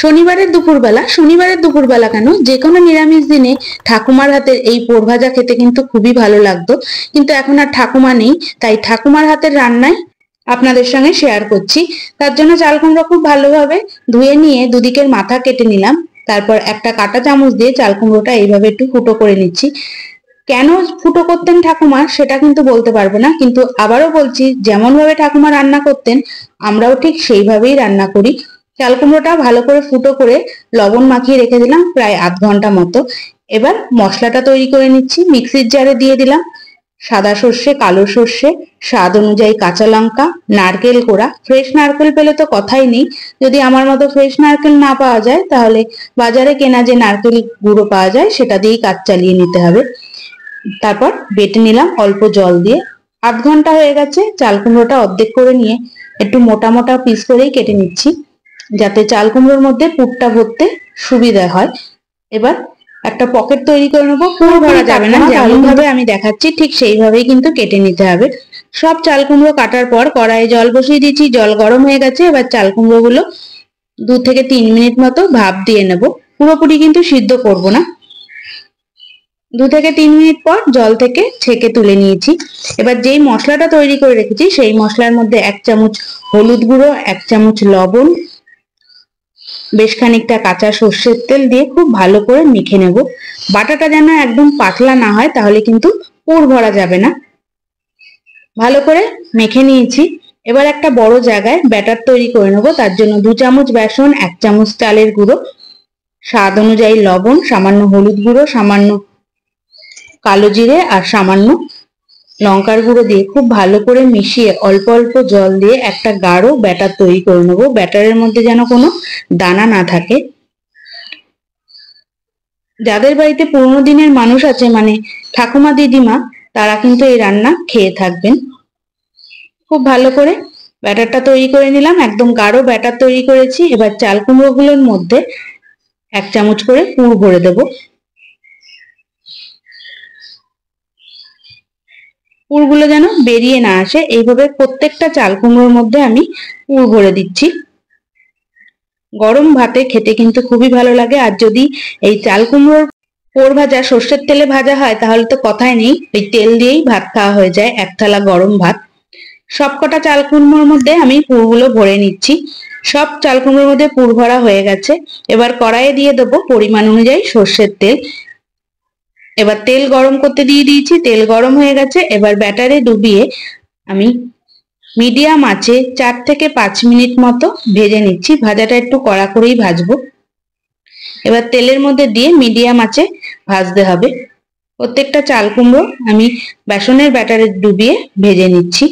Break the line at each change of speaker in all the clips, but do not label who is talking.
শনিবারের দুপুরবেলা কেন, যে কোনো নিরামিষ দিনে ঠাকুমার হাতের এই পোড় ভাজা খেতে কিন্তু খুবই ভালো লাগতো। কিন্তু এখন আর ঠাকুমা নেই, তাই ঠাকুমার হাতের রান্নায় আপনাদের সঙ্গে শেয়ার করছি। তার জন্য চাল কুমড়ো খুব ভালোভাবে ধুয়ে নিয়ে দুদিকের মাথা কেটে নিলাম। তারপর একটা কাঁটা চামচ দিয়ে চাল কুমড়োটা এইভাবে একটু ফুটো করে নিচ্ছি। কেন ফুটো করতেন ঠাকুমা সেটা কিন্তু বলতে পারবো না, কিন্তু আবারও বলছি, যেমন ভাবে ঠাকুমা রান্না করতেন আমরাও ঠিক সেইভাবেই রান্না করি। চাল কুমড়োটা ভালো করে ফুটো করে লবণ মাখিয়ে রেখে দিলাম প্রায় আধ ঘন্টা মতো। এবার মশলাটা তৈরি করে নিচ্ছি। মিক্সির জারে দিয়ে দিলাম সাদা সর্ষে, কালো সর্ষে, স্বাদ অনুযায়ী কাঁচা লঙ্কা, নারকেল কোড়া। ফ্রেশ নারকেল পেলে তো কথাই নেই। যদি আমার মতো ফ্রেশ নারকেল না পাওয়া যায় তাহলে বাজারে কেনা যে নারকেল গুঁড়ো পাওয়া যায় সেটা দিয়েই কাজ চালিয়ে নিতে হবে। তারপর বেটে নিলাম অল্প জল দিয়ে। আধ ঘন্টা হয়ে গেছে। চাল কুমড়োটা অর্ধেক করে নিয়ে একটু মোটা মোটা পিস করেই কেটে নিচ্ছি, যাতে চাল কুমড়োর মধ্যে পুরটা ভরতে সুবিধা হয়। এবার একটা পকেট তৈরি করে নেবো। পুরো ভরা যাবে না, যেমন ভাবে আমি দেখাচ্ছি ঠিক সেইভাবেই কিন্তু কেটে নিতে হবে। সব চাল কুমড়ো কাটার পর কড়াইয়ে জল বসিয়ে দিয়েছি। জল গরম হয়ে গেছে। এবার চাল কুমড়ো গুলো 2 থেকে 3 মিনিট মতো ভাপ দিয়ে নেব। পুরোপুরি কিন্তু সিদ্ধ করব না। 2 থেকে 3 মিনিট পর জল থেকে ছেঁকে তুলে নিয়েছি। এবার যেই মশলাটা তৈরি করে রেখেছি সেই মশলার মধ্যে 1 চামচ হলুদ গুঁড়ো, 1 চামচ লবণ, বেশ খানিকটা কাঁচা সর্ষের তেল দিয়ে খুব ভালো করে মেখে নেব। বাটাটা যেন একদম পাতলা না হয়, তাহলে কিন্তু পুর ভরা যাবে না। ভালো করে মেখে নিয়েছি। এবার একটা বড় জায়গায় ব্যাটার তৈরি করে নেব। তার জন্য 2 চামচ বেসন, 1 চামচ চালের গুঁড়ো, স্বাদ অনুযায়ী লবণ, সামান্য হলুদ গুঁড়ো, সামান্য কালো জিরে আর সামান্য লঙ্কার গুঁড়ো দিয়ে খুব ভালো করে মিশিয়ে অল্প অল্প জল দিয়ে একটা গাঢ় ব্যাটার তৈরি করে নেব। ব্যাটারের মধ্যে যেন কোনো দানা না থাকে। যাদের বাড়িতে পুরোনো দিনের মানুষ আছে, মানে ঠাকুমা দিদিমা, তারা কিন্তু এই রান্না খেয়ে থাকবেন। খুব ভালো করে ব্যাটারটা তৈরি করে নিলাম। একদম গাঢ় ব্যাটার তৈরি করেছি। এবার চাল কুমড়ো গুলোর মধ্যে 1 চামচ করে পুর ভরে দেব। পুরগুলো যেন বেরিয়ে না আসে, এইভাবে প্রত্যেকটা চাল কুমড়োর মধ্যে আমি পুর ভরে দিচ্ছি। গরম ভাতে খেতে কিন্তু খুবই ভালো লাগে। আর যদি এই চাল কুমড়োর পোড় ভাজা সর্ষের তেলে ভাজা হয় তাহলে তো কথাই নেই, ওই তেল দিয়েই ভাত খাওয়া হয়ে যায়, 1 থালা গরম ভাত। সবকটা চাল কুমড়োর মধ্যে আমি পুরগুলো ভরে নিচ্ছি। সব চাল কুমড়োর মধ্যে পুর ভরা হয়ে গেছে। এবার কড়াইয়ে দিয়ে দেবো পরিমাণ অনুযায়ী সর্ষের তেল। এবার তেল গরম করতে দিয়ে দিয়েছি। তেল গরম হয়ে গেছে। এবার ব্যাটারে ডুবিয়ে আমি মিডিয়াম আঁচে 4 থেকে 5 মিনিট মতো ভেজে নিচ্ছি। ভাজাটা একটু কড়া করেই ভাজবো। এবার তেলের মধ্যে দিয়ে মিডিয়াম আঁচে ভাজতে হবে। প্রত্যেকটা চাল কুমড়ো আমি বেসনের ব্যাটারে ডুবিয়ে ভেজে নিচ্ছি।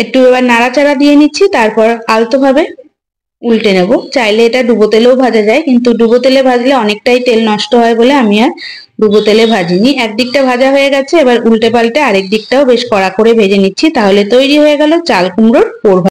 একটু এবার নাড়াচাড়া দিয়ে নিচ্ছি। তারপর আলতোভাবে উল্টে নেব। চাইলে এটা ডুবো তেলেও ভাজা যায়, কিন্তু ডুবো তেলে ভাজলে অনেকটাই তেল নষ্ট হয় বলে আমি আর ডুবো তেলে ভাজিনি। একদিকটা ভাজা হয়ে গেছে। এবার উল্টে পাল্টে আরেক দিকটাও বেশ কড়া করে ভেজে নিচ্ছি। তাহলে তৈরি হয়ে গেল চাল কুমড়োর পোড় ভাজা।